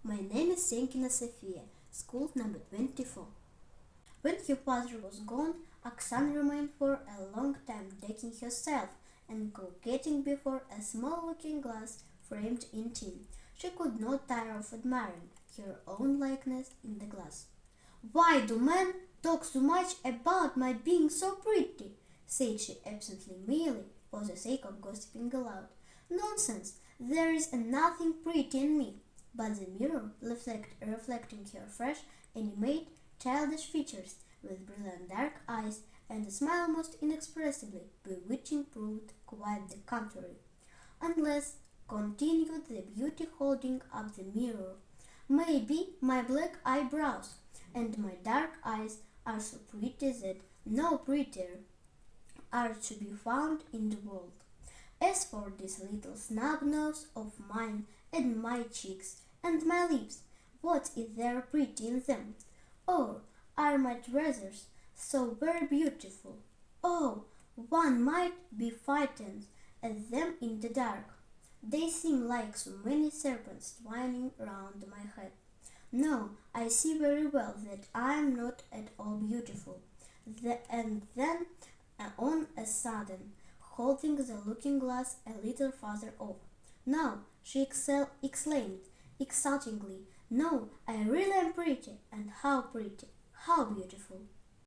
My name is Sенькина Sophia, school number 24. When her father was gone, Oksana remained for a long time decking herself and coquetting before a small looking glass framed in tin. She could not tire of admiring her own likeness in the glass. "Why do men talk so much about my being so pretty?" said she absently, merely for the sake of gossiping aloud. "Nonsense! There is nothing pretty in me." But the mirror, reflecting her fresh, animate, childish features, with brilliant dark eyes and a smile most inexpressibly bewitching, proved quite the contrary. "Unless," continued the beauty, holding up the mirror, "maybe my black eyebrows and my dark eyes are so pretty that no prettier are to be found in the world. As for this little snub nose of mine, and my cheeks, and my lips, what is there pretty in them? Or are my trousers so very beautiful? Oh, one might be frightened at them in the dark. They seem like so many serpents twining round my head. No, I see very well that I am not at all beautiful." And then, on a sudden, holding the looking-glass a little farther off, "No," she exclaimed exultingly, "no, I really am pretty, and how pretty, how beautiful!"